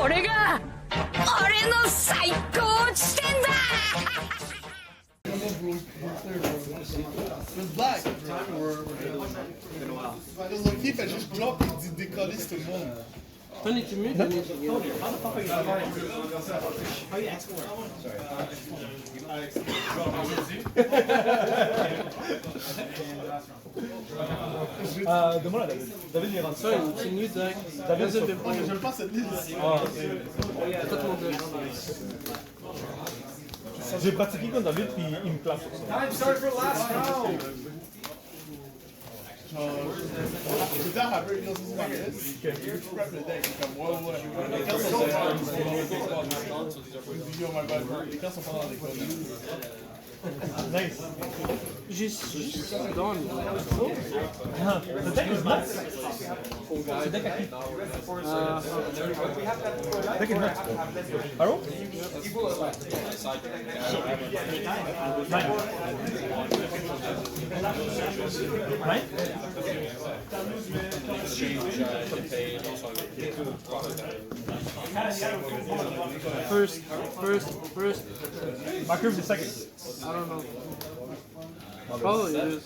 これが俺の最高地点だ Le black, because le kiff a juste drop et dit décoller tout le monde. Tony, tu mutes? How the fuck are you going? How you export? Sorry. Demande-la David. David il est rendu. Sorry, c'est new deck. David, J'aime pas cette liste. Pas ton deck. J'ai pratiqué contre David puis il me classe sur ça. Time start for last round. J'étais à Harvard, il dit ma liste. Je prep le deck, comme ouais. Les cartes sont les cartes sont pas dans l'école. Nice. Juste dans le... The deck is nuts. The deck a qui? The deck is nuts. Arrow? Nine? First. My curve is second. I don't know. Probably it is.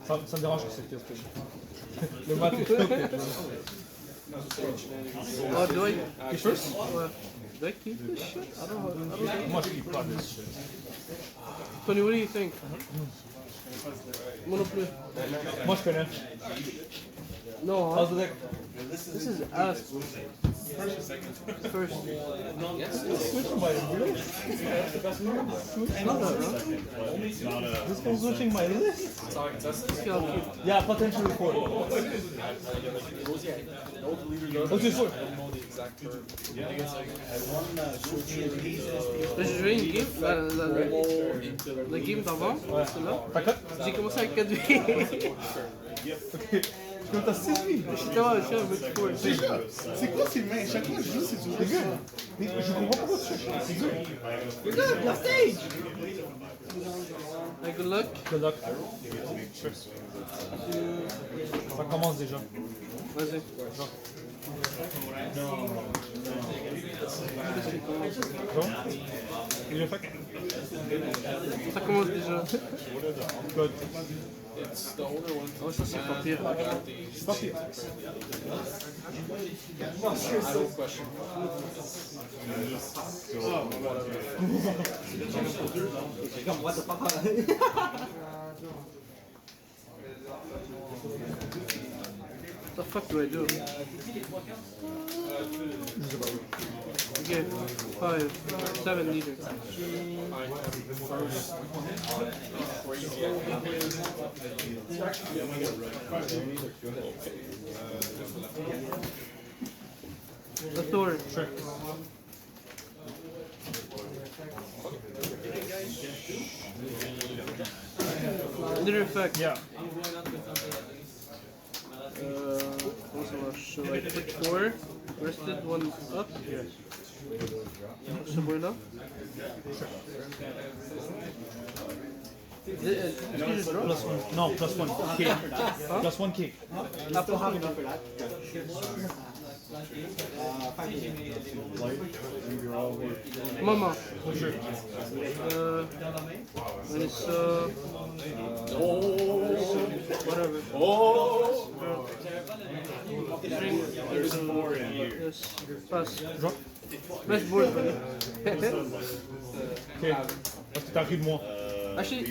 Ça me dérange que c'est first. Le mat est Oh, do I... You first? Do I keep this shit? I don't know. Moi je keep pas this shit. Tony, what do you think? Moi non plus. Moi je connais. No, How's the deck? this is ass. First. Switching my list? This one's switching my list? Yeah, potentially 4. Okay, 4. J'ai joué une game, la game d'avant, celle-là. T'as cut? J'ai commencé avec 4 vies. Ok. Comme t'as 6 vies. J'étais là, je suis un peu trop. C'est quoi ces mains? Chaque fois que je joue, c'est du C'est good. Mais je comprends pas pourquoi tu cherches. C'est good. You're good, you're stage! Hey, good luck. Good luck. Ça commence déjà. Vas-y. Bon. Et je fais. Ça commence déjà. Good. Oh, ça c'est pas pire. C'est pas pire. What the fuck? What the fuck do I do? Okay, 5, 7 liters. The Thor. Sure. Under effect. Yeah. Comment ça marche? So I click 4, rested one up. Yeah. Ce boy-là. Est-ce que je drop? Plus 1. Non, plus 1. K. Plus 1 K. Maman. Minus, whatever. Yes, pass. Drop. Best board, buddy. Ok. Parce que t'as ri de moi. Actually,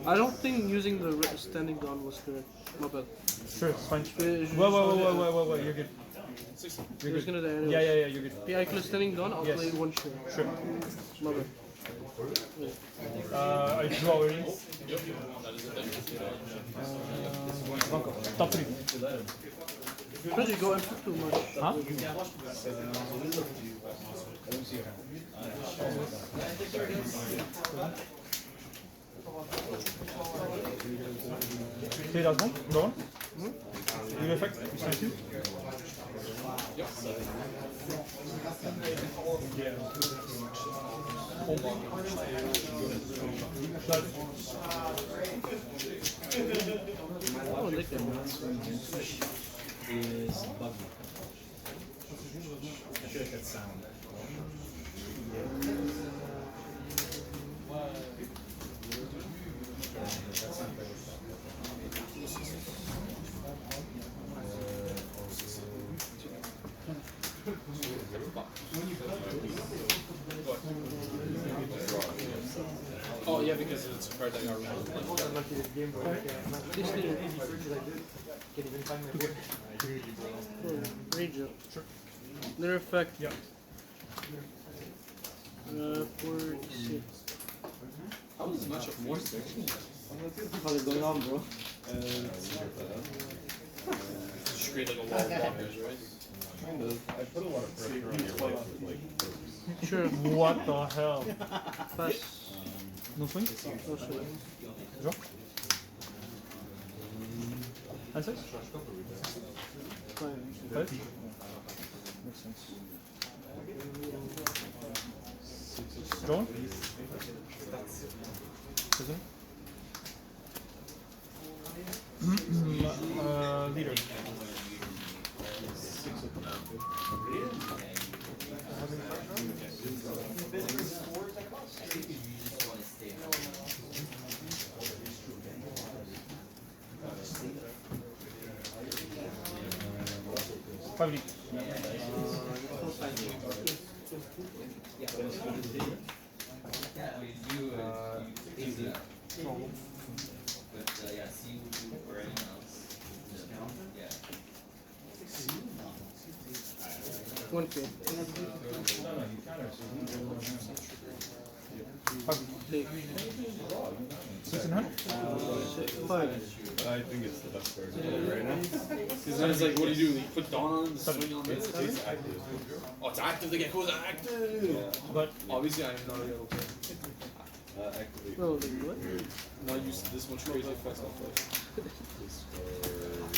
I don't think using the standing gun was correct. My bad. Sure, it's fine. Wait, You're good. You're just gonna die anyways. Yeah, you're good. Yeah, I could have standing gun, I'll play one shot. Sure. My bad. I draw already. Ivankov. Top 3. Because you go in too much. Huh? Okay, that's one. Go on. Give effect. Thank you. Oh, look at that. Is Buggy. sound. Oh yeah, because it's a card that got removed. Region. Their effect. Yep. 46. How is this matchup more sexy? How's it going on, bro? Just create like a wall of blockers, right? Kind of. I put a lot of pressure on your life with like those. Sure. What the hell? Pass. No swing? No swing. Draw? And 6? Fine. 5? Makes sense. Draw one? Prison? Leader. Five lead. One K. Take. 6 in hand? 5. I think it's the best card right now. Because then it's like, what do? You put Dawn on the swing on this? It's active. Oh, it's active. The gecko's active. But Obviously, I'm not able to Activate. No, like what? not use this much crazy effects off of. This card.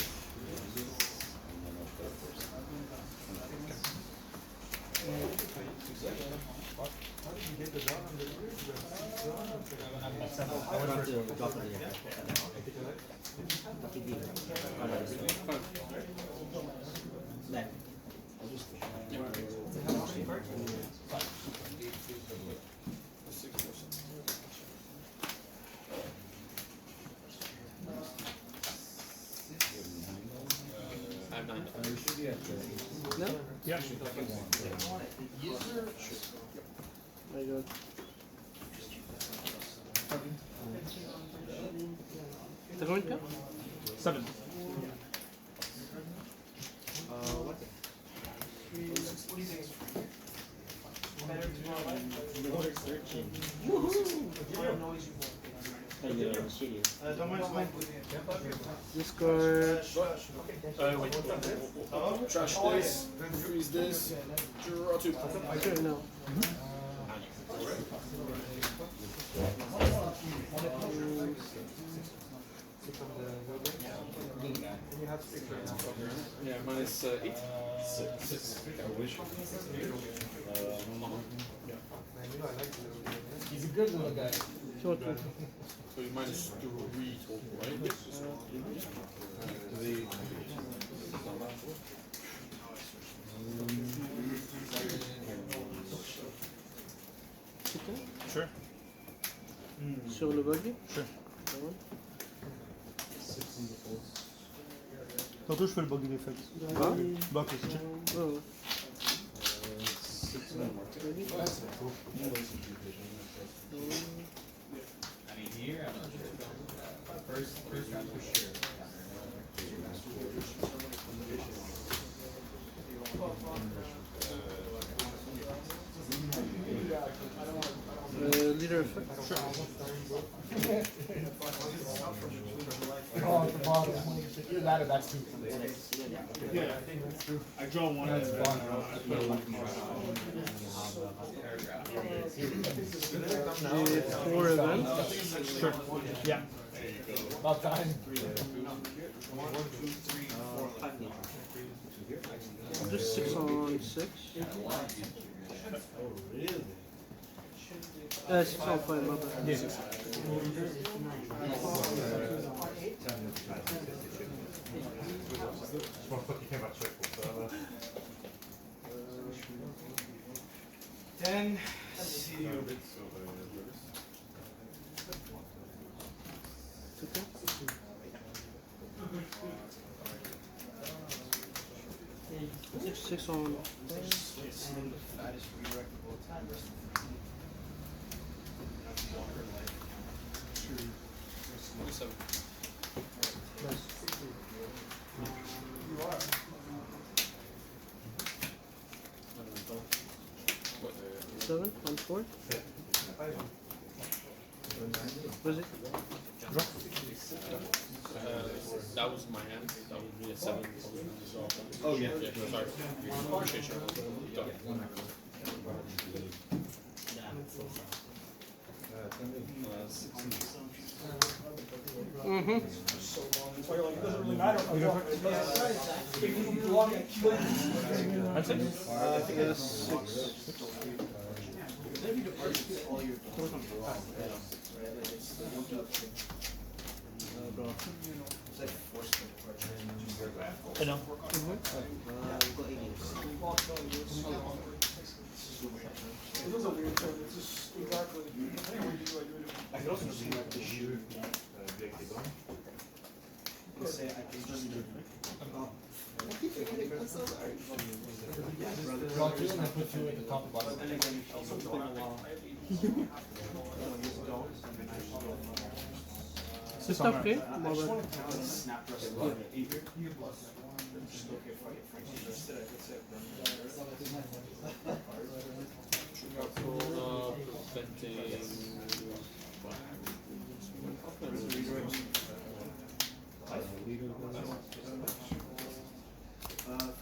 I have 9. No? yeah. I got. The going to? 7. Discard. Trash this. Freeze this. Draw 2. Sure, no. Yeah, minus 8. 6. I wish. He's a good little guy. Short one. So you minus 3 total, right? Sure. Show the buggy. Sure. That one. Non, toi je fais le buggy effect. Huh? Block le check. Oh. Leader effect. Oh, at the bottom. Either that or that's too. Yeah, I think that's true. I draw one. That's fine. Four events. Sure. Yeah. About time. Just 6 on 6. 6 on 5, my bad. Yeah. 10. See you. Okay. Six on. Seven on 4. What is it? That was my hand. That would be a 7. Oh, yeah. Yeah, sorry. Appreciate you. Mm-hmm. Yes. 6. Enel. I could also see like the shoe. Draw 2 and then put 2 at the top and bottom. Is this okay?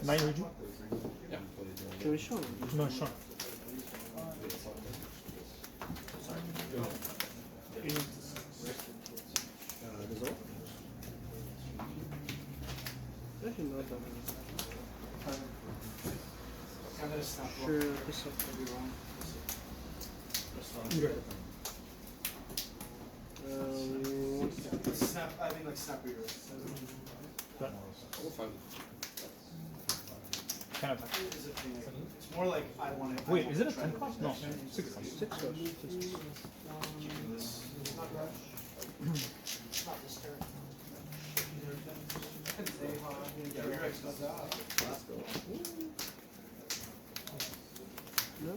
Nine would you? Can we show him? No, sure. Actually, not that I'm gonna snap block. Sure, this up. Snap, I mean like snap your wrist. Can attack. It's more like I want to. Wait, is it a 10 cost? No, 6 cost. 6 goes. No?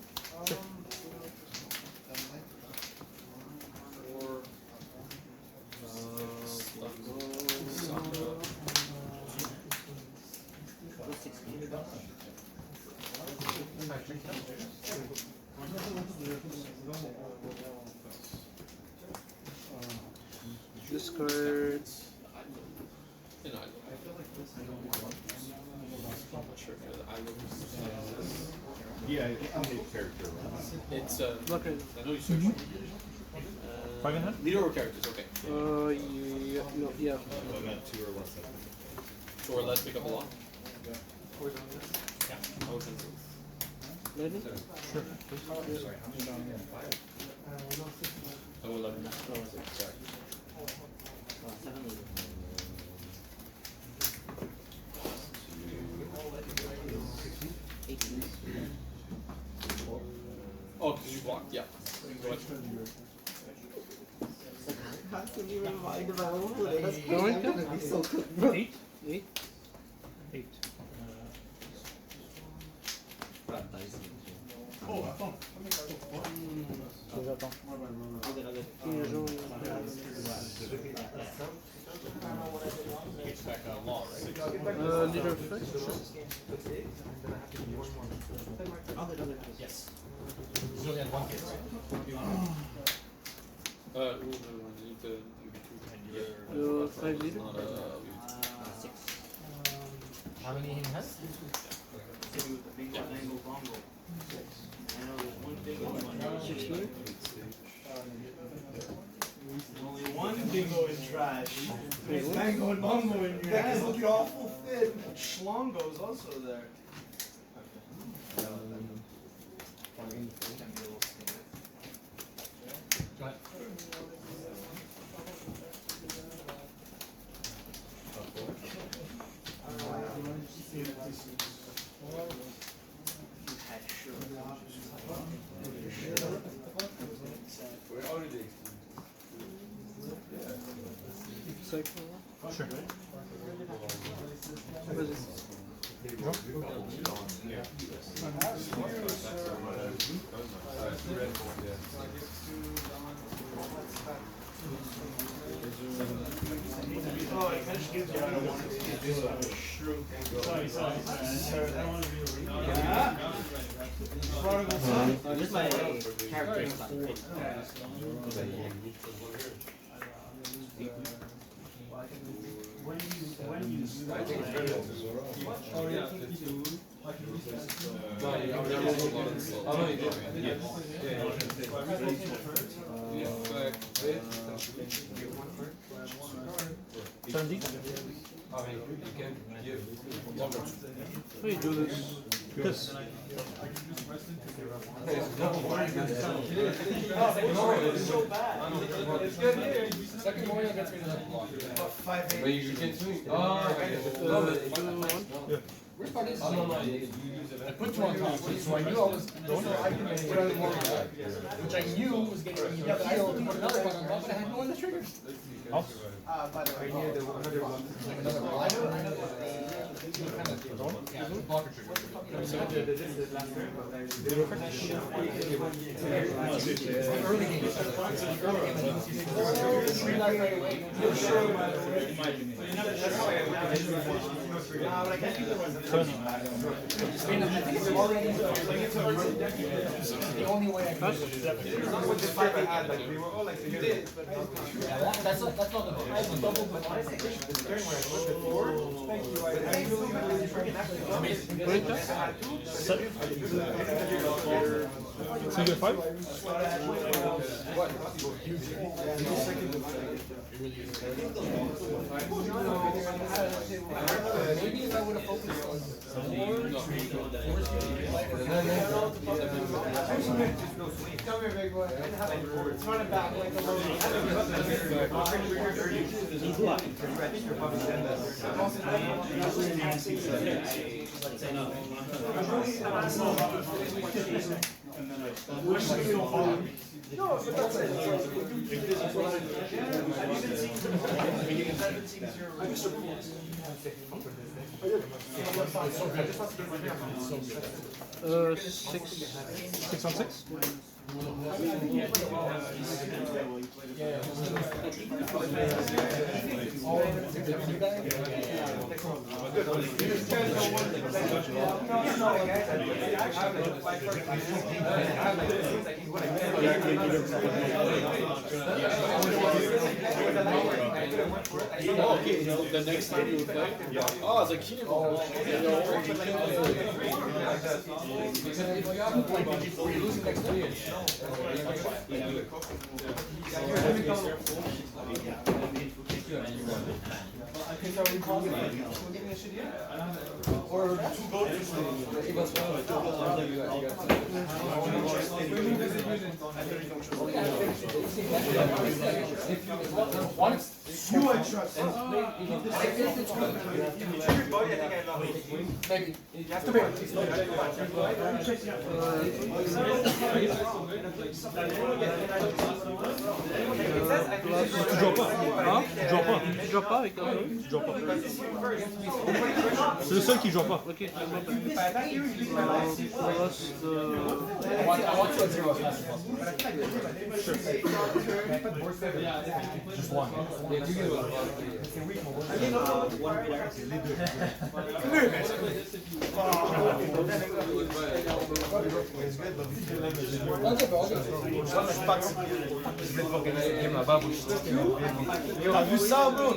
Discard. Yeah, I'm the character. It's Blocker. I know you searched. 5 in hand? Leader or characters? Okay. Yeah, no, yeah. So I got 2 or less. So or let's pick up a lot. Yeah. Yeah. I was in. Lightning? Sure. I will let him know. Sorry. Oh, because you blocked, yeah. Go ahead. Going? 8? 8? 8. Oh, I found. Expect a law, right? Leader effect? Yes. You only had 1 case, right? You need to give 5 leader? How many he has? 6 leader? Only one bingo in trash. There's mango and mongo in your hand. Look awful thin. Schlongo's also there. Go ahead. sec. Sure. Vas-y. I think it's better than Zoro. Oh yeah, 52. No, you never rolled a lot of slow. Oh no, you did. Yeah. I mean, you can give longer. How do you do this? Because So bad. It's good here. Second morning gets me to that block. But you can swing. Oh, okay. Oh, no, I put two on top, so I knew I was going to put on one on top, which I knew was getting me to heal to put another one on top, but I had no one that triggers. By the way, Another one. Yeah, blocker trigger. Early game. The only way I can. That's not the I have a double single 5? Maybe if I would have focused on more, come here, big boy. It's running back like a no, but that's it. Six. 6 on 6? Oh, okay, the next time you would play? Oh, it's like cheating. Because if you have to play before you lose the next 3 years. Or two goats. Once You I trust. maybe You have to wait. Tu joues pas. Hein? Tu joues pas. Tu joues pas avec un jeu? Tu joues pas. C'est le seul qui joue pas. Ok, tu joues pas. Plus, I want to at 0 as fast as possible. Just one. Yeah, you get T'as vu ça, bro?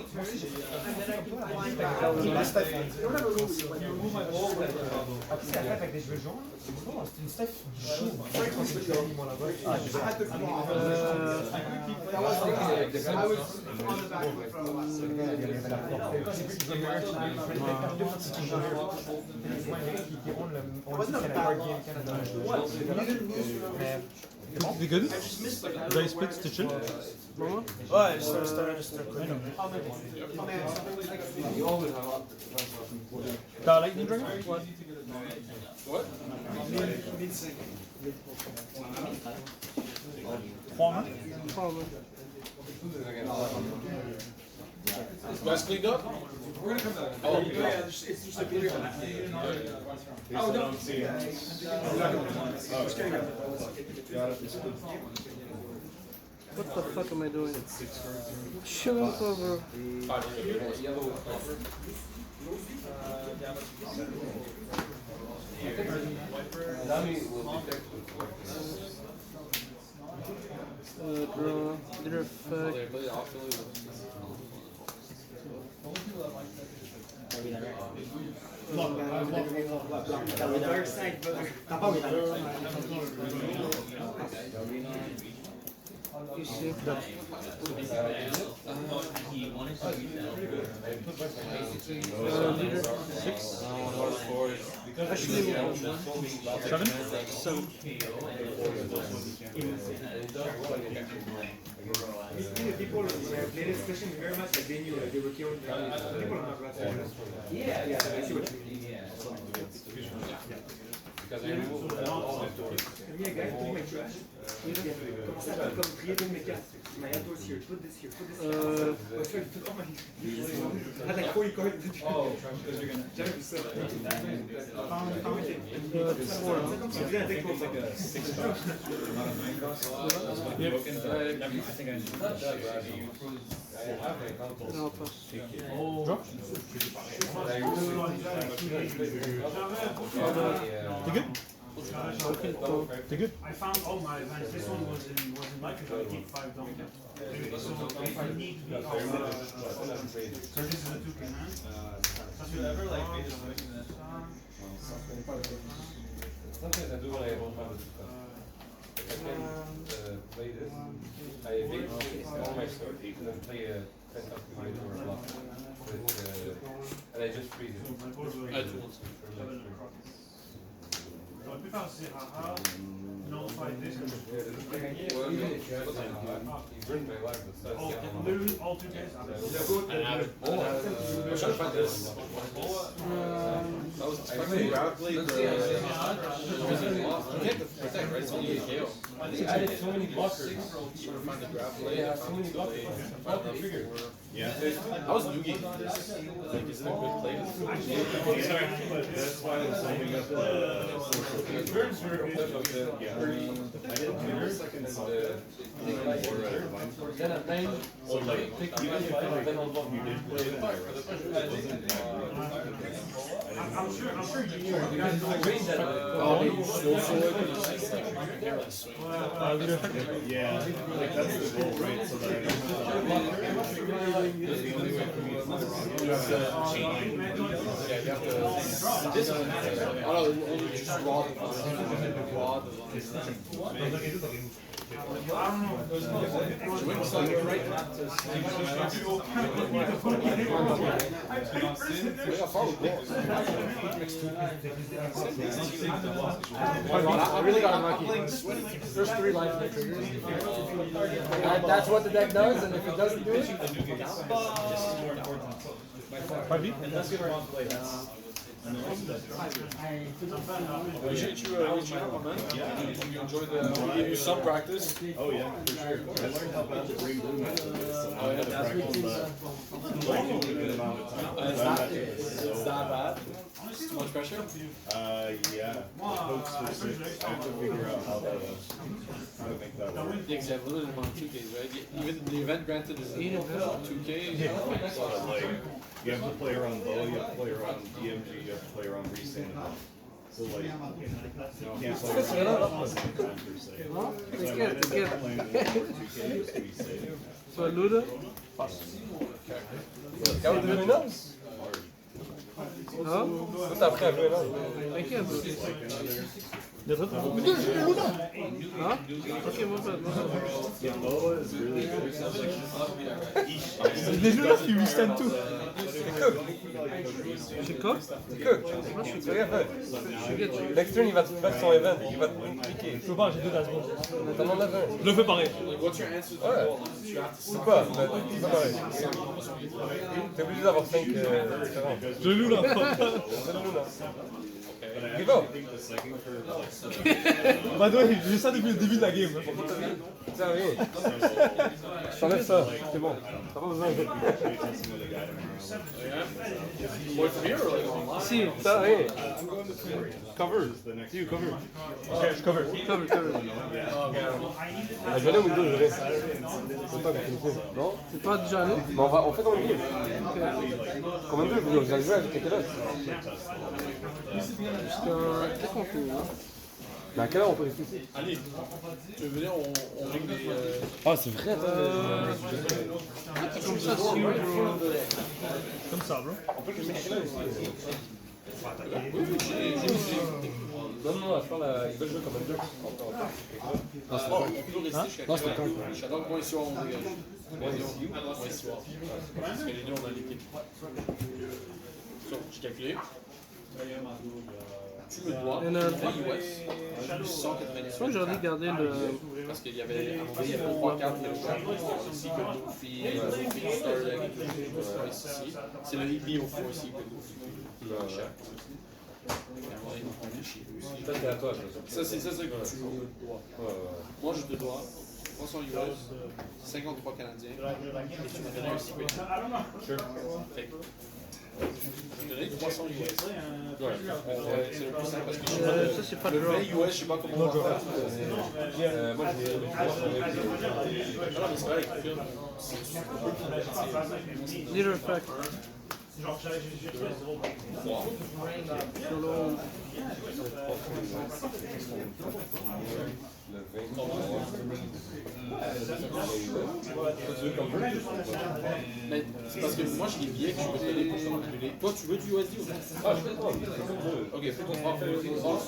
T'es good? Vous avez split, c'était chill? Ouais, c'est un connu. T'as Lightning Dragon? What? 3 mains? Guys cleaned up? We're gonna come back. Oh, Yeah, it's just like weird. Oh, no. What the fuck am I doing? Shut up, bro. Nami will detect Draw. Leader effect. You see? Leader 6. Actually, 7. 7. People played this question very much like they knew they were killing people are not right. Yeah, I see what you mean. because I removed guys, put my trash. Comme ça, comme trier mes cartes. My hand was here, put this here, put this here. Put all my... I had like 40 cards. Oh, because you're gonna... J'arrive ça. C'est bien, take like a 6 bucks. Yep. I think I No, pass. Drop? You good? You good? I found all my events. This one was in like I keep 5 down. So if I need to be off, so this is a 2K man. Have you ever like made a swing in that? Sometimes I do when I don't have it. If I can play this, I make all my stuff and then play a 10 configuration or a block. And I just freeze it. So I prefer to say haha, nullify this and Well, even if you have something, you bring my life, but that's lose all 2Ks. I'm trying to find this. You can't protect, right? It's only a KO. I added so many blockers. Yeah, so many blockers. Yeah. I was Lugi. Like, isn't it good play? That's why I was saving up the Burns were yeah. I didn't do your second song. Then at 9, So like, pick even if like, then on block. you did play it, it wasn't I'm sure you knew. yeah, like that's the goal, right? So that I don't that's the only way for me to Yeah, you have to discipline. I don't know, only just raw the I don't know. Wing sucker right now. I really got unlucky. There's 3 lives in the triggers. And that's what the deck does, and if it doesn't do it, unless you want to play that. Appreciate you reaching out, man. Yeah. You enjoy the sub practice. Oh yeah, for sure. I learned how bad the ring boom is, so I had to practice like a good amount of time. Is that bad? Too much pressure? Yeah. The hopes for 6. I have to figure out how to make that work. Yeah, because you have limited amount of 2Ks, right? Even the event granted is 2K. So like, you have to play around Bow, you have to play around DMG, you have to play around RESTAND. So like, you can't play around all at the same time per se. So I might end up playing more 2K just to be safe. So Luda? Quand vous devenez noms? Huh? Tout après, après, non? I can't do it. Huh? Okay, move it. Yeah, Boa is really good. Les jeux là, qui restant tout. She cook? Cook. Next turn, il va te faire son event, il va te piquer. Je peux pas, j'ai 2 Daz.Bonez. T'en as un. Je le fais pareil. Ouais. Ou pas, mais c'est pas pareil. T'es obligé d'avoir 5 différents. Je loue là. But Give up. By the way, j'ai ça depuis le début de la game. Ça, oui. Je t'enlève ça, c'est bon. T'as pas besoin de... Si. Ça, oui. Cover. You cover. Ok, je cover. Cover. Ah, je vais aller au Windows, je vais. C'est pas que vous finissez. Non? C'est pas déjà allé? Mais on fait comme une game. Combien de temps vous allez jouer avec quelle heure? Qu'est-ce qu'on fait là? Mais à quelle heure on peut rester ici? Allez, tu veux venir, on règle des... Ah, c'est vrai, attends. Comme ça, si bro. Comme ça, bro. Non, je parle à... Ils veulent jouer comme un jeu. On peut rester jusqu'à Non, c'est quand? J'adore que moi ici on dégage. Moi ici parce que les deux on a l'équipe. J'ai calculé. Tu me dois 20 US. 190. Je crois que j'aurais dû garder le... Parce qu'il y avait 3 cartes ici que Luffy, Starling, ici. C'est le Ibi au fond ici que Luffy. Ça, c'est à toi. Ça, c'est ça que tu me dois. Moi, je te dois 300 US, 53 Canadiens, et tu m'as donné un secret. Je te donne 300 US. C'est le plus simple parce que je sais pas ça, c'est pas le le 20 draw. US, je sais pas comment on va faire. Moi, j'ai... Non, mais c'est vrai, Leader effect. Genre, j'ai fait 0. Solo. Mais c'est parce que moi j'ai des billets que je veux te donner pour te manipuler. Toi tu veux du USD ou non? Ah, je fais 3. Ok, fais ton 3.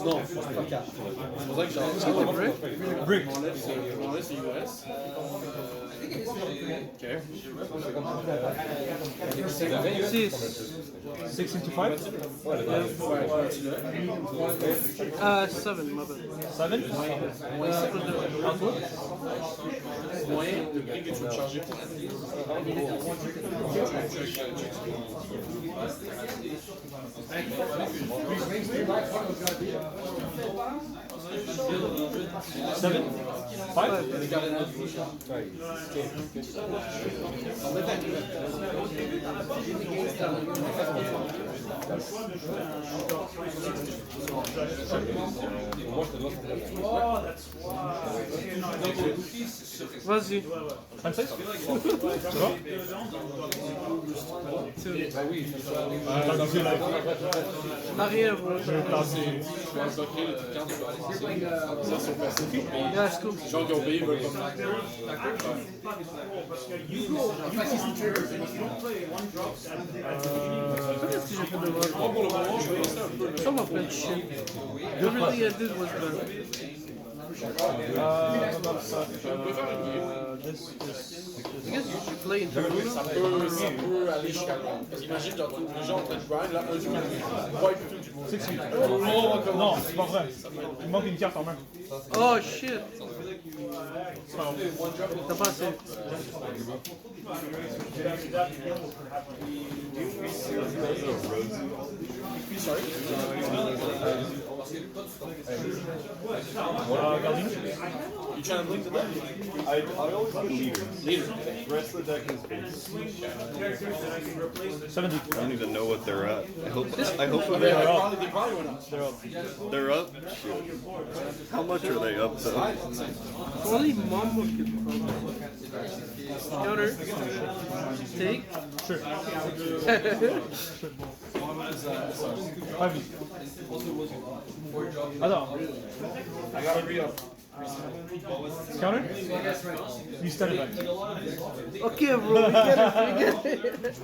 Non, faut pas 4. C'est pour ça que j'ai Break. Je m'enlève ce US. Ok. 6. 6 into 5. 7, ma bad. 7. Moins le prix que tu veux charger pour l'année. Seven. 5. Vas-y. 26. Bah oui, Arrière, bro. Je vais bloquer le truc quand tu vas aller. Ça, c'est facile. Yeah, c'est cool. Les gens qui ont payé veulent pas. Qu'est-ce que j'ai fait de mal? Moi, pour le moment, je vais rester un peu. Ça m'a fait de shit. Everything I did was bad. I guess you should play into Luna. Ça peut aller jusqu'à loin. Parce qu'imagine, tu retrouves les gens en train de grind, là, eux, du coup, pas du tout du monde. Non, c'est pas vrai. Il manque une carte en main. Oh shit. T'as pas assez. Galdino. You trying to link to that? I always put leader. The rest of the deck is base. 70. I don't even know what they're at. I hope They probably went up. they're up. Shoot. How much are they up though? Only mom would get counter. Take. Sure. 5. Attends. I gotta re-up. Counter? You stand it back. Ok, bro, we get it.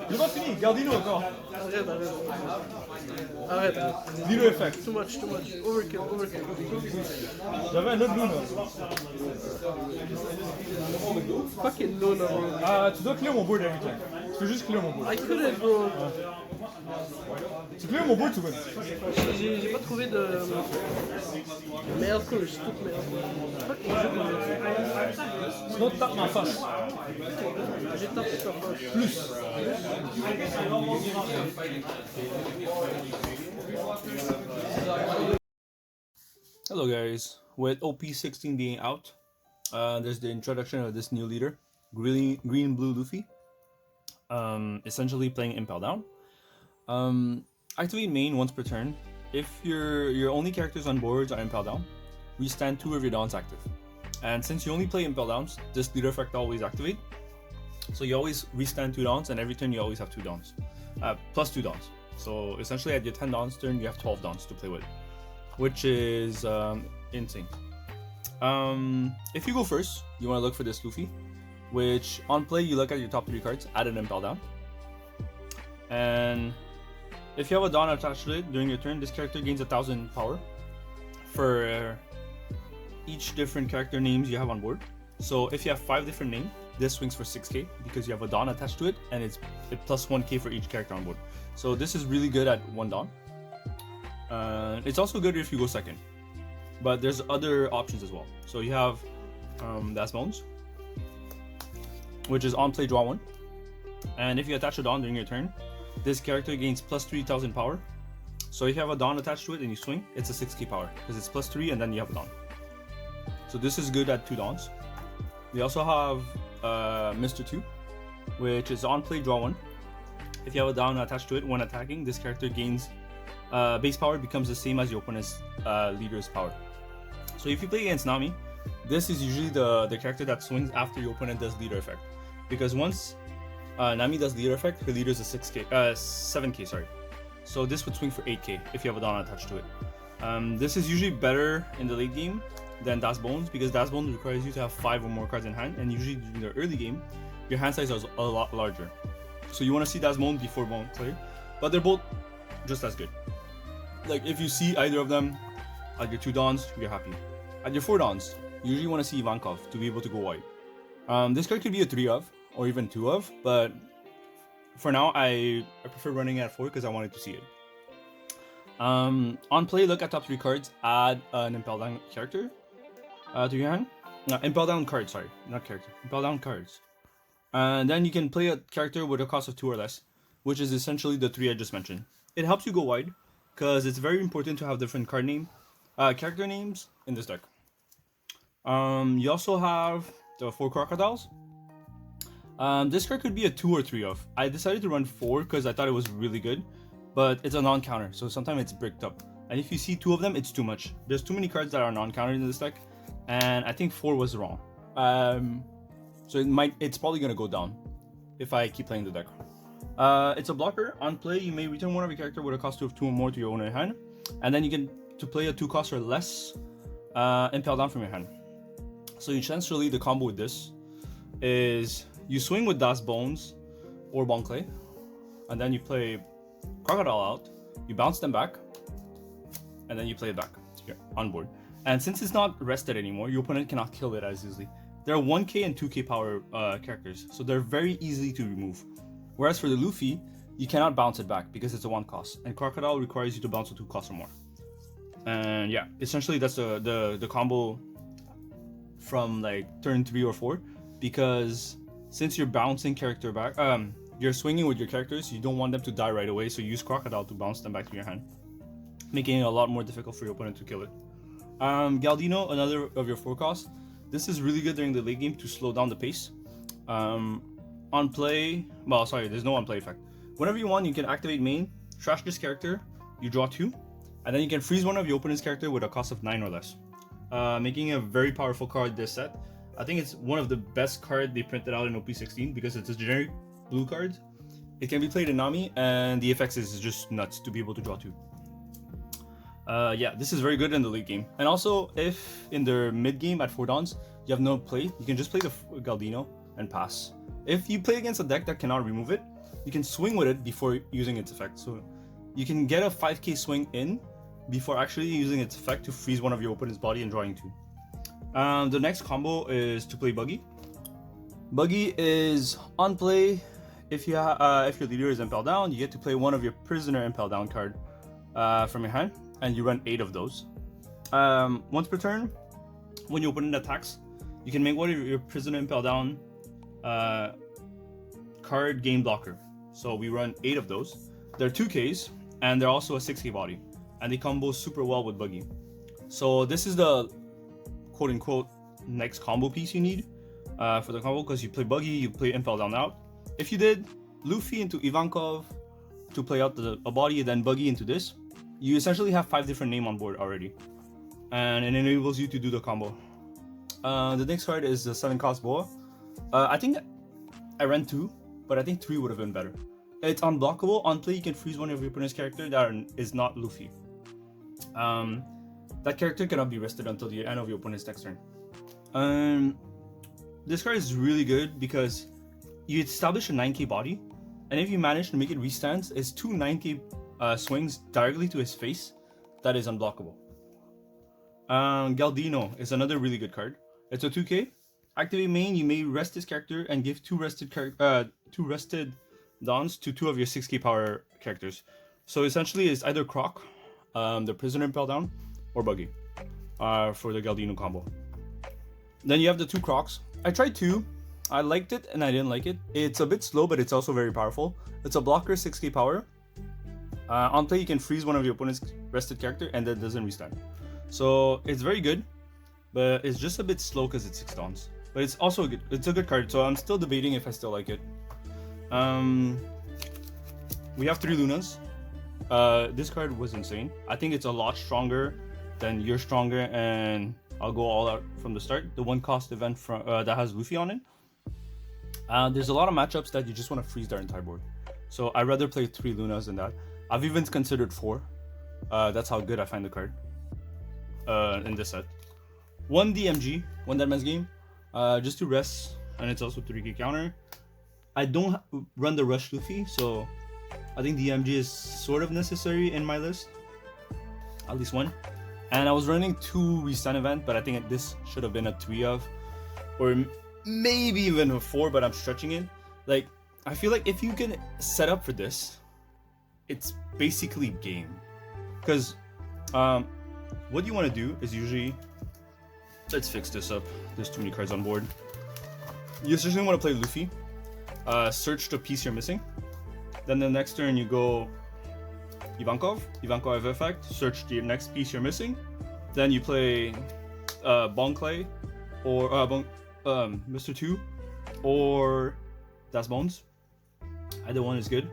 J'ai pas fini, Galdino encore. Arrête. Dino effect. Too much. Overkill. J'avais un autre Luna. Fucking Luna, bro. Ah, tu dois clear mon board every time. Tu peux juste clear mon board. I couldn't, bro. Tu clear mon board, tu win. J'ai pas trouvé de meilleure coach, toute meilleure. Fucking jeu, bro. Sinon, tu tapes ma face. J'ai tapé sa face. Plus. Hello guys, with OP16 being out, there's the introduction of this new leader, Green Blue Luffy. Essentially playing Impel Down. Activate main once per turn. If your only characters on boards are Impel Down, restand 2 of your downs active. And since you only play Impel Downs, this leader effect always activate. So you always restand 2 downs, and every turn you always have 2 downs, plus 2 downs. So essentially at your 10 downs turn, you have 12 downs to play with, which is insane. If you go first, you want to look for this Luffy, which on play you look at your top 3 cards, add an Impel Down. And if you have a Dawn attached to it during your turn, this character gains 1000 power for each different character names you have on board. So if you have 5 different names, this swings for 6k because you have a Dawn attached to it, and it's plus 1k for each character on board. So this is really good at 1 Dawn. It's also good if you go second, but there's other options as well. So you have Daz.Bonez, which is on play draw 1, and if you attach a Dawn during your turn, this character gains plus 3000 power. So if you have a Dawn attached to it and you swing, it's a 6k power because it's plus 3 and then you have a Dawn. So this is good at 2 Dawns. We also have Mr. 2, which is on play draw 1. If you have a Dawn attached to it when attacking, this character gains base power becomes the same as your opponent's leader's power. So if you play against Nami, this is usually the character that swings after your opponent does leader effect, because once Nami does leader effect, her leader is a 7k, sorry. So this would swing for 8k if you have a Dawn attached to it. This is usually better in the late game than Daz.Bonez, because Daz.Bonez requires you to have 5 or more cards in hand, and usually during the early game, your hand size is a lot larger. So you want to see Daz.Bonez before Monkey, but they're both just as good. Like if you see either of them at your 2 Dawns, you're happy. At your 4 Dawns, you usually want to see Ivankov to be able to go wide. This card could be a 3 of or even 2 of, but for now I prefer running at 4 because I wanted to see it. On play, look at top 3 cards, add an Impel Down character to your hand. No, Impel Down cards, sorry, not character. Impel Down cards. And then you can play a character with a cost of 2 or less, which is essentially the 3 I just mentioned. It helps you go wide because it's very important to have different character names in this deck. You also have the 4 crocodiles. This card could be a 2 or 3 of. I decided to run 4 because I thought it was really good, but it's a non-counter, so sometimes it's bricked up. And if you see 2 of them, it's too much. There's too many cards that are non-countered in this deck, and I think 4 was wrong. So it's probably gonna go down if I keep playing the deck. It's a blocker. On play, you may return one of your character with a cost of 2 or more to your owner hand, and then you can to play a 2 cost or less Impel Down from your hand. So essentially, the combo with this is you swing with Daz.Bonez or Bonkley, and then you play Crocodile out, you bounce them back, and then you play it back here on board. And since it's not rested anymore, your opponent cannot kill it as easily. There are 1k and 2k power characters, so they're very easy to remove. Whereas for the Luffy, you cannot bounce it back because it's a 1 cost, and Crocodile requires you to bounce a 2 cost or more. And yeah, essentially that's the combo from like turn 3 or 4, because since you're bouncing character back, you're swinging with your characters, you don't want them to die right away, so you use Crocodile to bounce them back to your hand, making it a lot more difficult for your opponent to kill it. Galdino, another of your 4 costs. This is really good during the late game to slow down the pace. On play, well, sorry, there's no on play effect. Whenever you want, you can activate main, trash this character, you draw 2, and then you can freeze one of your opponent's character with a cost of 9 or less, making a very powerful card this set. I think it's one of the best cards they printed out in OP16 because it's a generic blue card. It can be played in Nami, and the effects is just nuts to be able to draw 2. Yeah, this is very good in the late game. And also, if in the mid game at 4 Dawns, you have no play, you can just play the Galdino and pass. If you play against a deck that cannot remove it, you can swing with it before using its effect. So you can get a 5k swing in before actually using its effect to freeze one of your opponent's body and drawing 2. The next combo is to play Buggy. Buggy is on play. If your leader is Impel Down, you get to play one of your prisoner Impel Down card from your hand, and you run 8 of those. Once per turn, when your opponent attacks, you can make one of your prisoner Impel Down card game blocker. So we run 8 of those. They're 2Ks, and they're also a 6k body, and they combo super well with Buggy. So this is the quote-unquote next combo piece you need for the combo, because you play Buggy, you play Impel Down Out. If you did Luffy into Ivankov to play out a body, then Buggy into this, you essentially have 5 different names on board already, and it enables you to do the combo. The next card is the 7-cost Boa. I think I ran 2, but I think 3 would have been better. It's unblockable. On play, you can freeze one of your opponent's character that is not Luffy. That character cannot be rested until the end of your opponent's next turn. This card is really good because you establish a 9k body, and if you manage to make it restands, it's 2 9k swings directly to his face that is unblockable. Galdino is another really good card. It's a 2k. Activate main, you may rest this character and give 2 rested dons to 2 of your 6k power characters. So essentially it's either Croc, the Prisoner Impel Down, or Buggy for the Galdino combo. Then you have the 2 Crocs. I tried 2. I liked it and I didn't like it. It's a bit slow, but it's also very powerful. It's a blocker, 6k power. On play, you can freeze one of your opponent's rested character and that doesn't restand. So it's very good, but it's just a bit slow because it's 6 dons. But it's also good. It's a good card, so I'm still debating if I still like it. We have 3 Lunas. This card was insane. I think it's a lot stronger than You're Stronger and I'll Go All Out from the start. The 1-cost event from that has Luffy on it. There's a lot of matchups that you just want to freeze their entire board. So I'd rather play 3 Lunas than that. I've even considered 4. That's how good I find the card in this set. 1 DMG, 1 Deadman's Game, just to rest, and it's also 3k counter. I don't run the Rush Luffy, so I think DMG is sort of necessary in my list. At least 1. And I was running 2 Restand event, but I think this should have been a 3 of, or maybe even a 4, but I'm stretching it. Like, I feel like if you can set up for this, it's basically game. Because what you want to do is usually, let's fix this up. There's too many cards on board. You essentially want to play Luffy, search the piece you're missing. Then the next turn you go Ivankov effect, search the next piece you're missing. Then you play Bonclay or Mr. 2 or Daz.Bonez. Either one is good.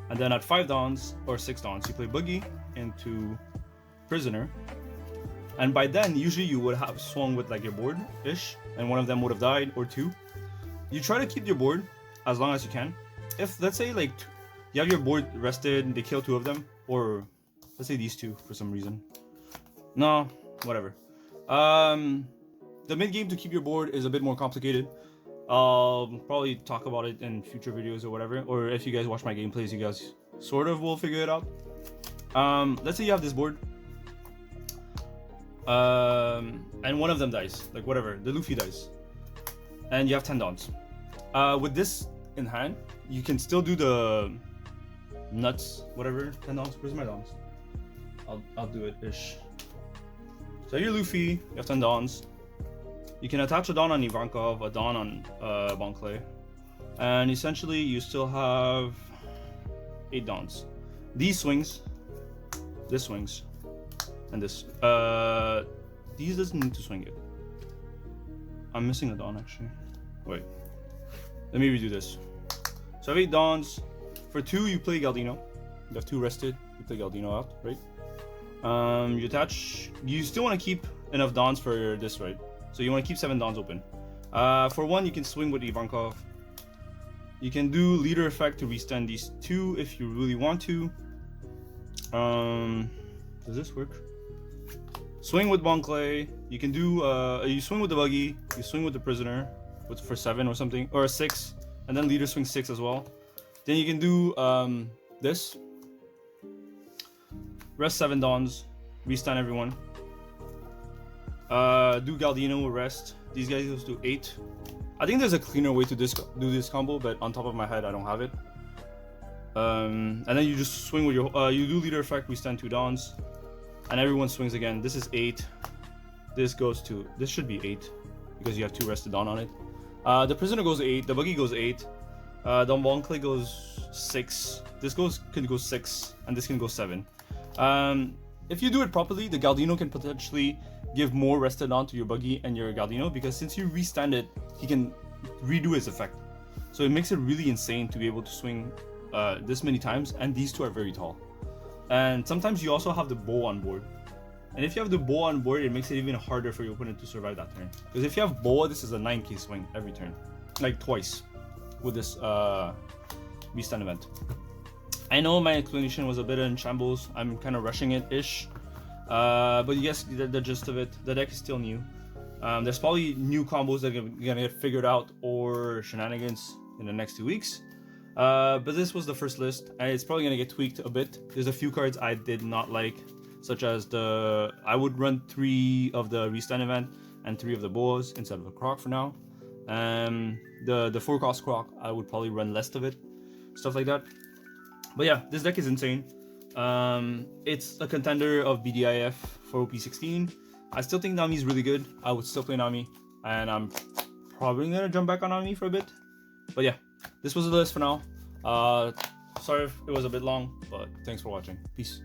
And then at 5 dons or 6 dons, you play Buggy into Prisoner. And by then, usually you would have swung with like your board-ish, and one of them would have died, or 2. You try to keep your board as long as you can. If, let's say, like, you have your board rested, and they kill 2 of them, or let's say these 2 for some reason. No, whatever. The mid-game to keep your board is a bit more complicated. I'll probably talk about it in future videos or whatever, or if you guys watch my gameplays, you guys sort of will figure it out. Let's say you have this board, and one of them dies, like whatever, the Luffy dies, and you have 10 dons. With this in hand, you can still do the nuts, whatever, 10 dons. Where's my dons? I'll do it ish. So you're Luffy, you have 10 dons. You can attach a don on Ivankov, a don on Bonclay, and essentially you still have 8 dons. These swings, this swings, and this. These doesn't need to swing it. I'm missing a don actually. Wait, let me redo this. So I have 8 dons. For 2, you play Galdino. You have 2 rested. You play Galdino out, right? You attach. You still want to keep enough dons for this, right? So you want to keep 7 dons open. For 1, you can swing with Ivankov. You can do leader effect to restand these 2 if you really want to. Does this work? Swing with Bonclay. You can do. You swing with the Buggy. You swing with the Prisoner, for 7 or something, or 6, and then leader swing 6 as well. Then you can do this. Rest 7 dons. Restand everyone. Do Galdino, rest. These guys goes to 8. I think there's a cleaner way to do this combo, but on top of my head, I don't have it. And then you just swing with your. You do leader effect, restand 2 dons, and everyone swings again. This is 8. This goes to. This should be 8 because you have 2 rested don on it. The Prisoner goes 8. The Buggy goes 8. The one click goes 6. This can go 6, and this can go 7. If you do it properly, the Galdino can potentially give more rested on to your Buggy and your Galdino, because since you restand it, he can redo his effect. So it makes it really insane to be able to swing this many times, and these two are very tall. And sometimes you also have the bow on board. And if you have the bow on board, it makes it even harder for your opponent to survive that turn. Because if you have boa, this is a 9k swing every turn. Like twice with this restand event. I know my explanation was a bit in shambles. I'm kind of rushing it-ish. But you guys get the gist of it. The deck is still new. There's probably new combos that are gonna get figured out or shenanigans in the next 2 weeks. But this was the first list, and it's probably gonna get tweaked a bit. There's a few cards I did not like, such as I would run 3 of the restand event and 3 of the boas instead of a croc for now. The 4-cost croc, I would probably run less of it, stuff like that. But yeah, this deck is insane. It's a contender of BDIF for OP16. I still think Nami's really good. I would still play Nami, and I'm probably gonna jump back on Nami for a bit. But yeah, this was the list for now. Sorry if it was a bit long, but thanks for watching. Peace.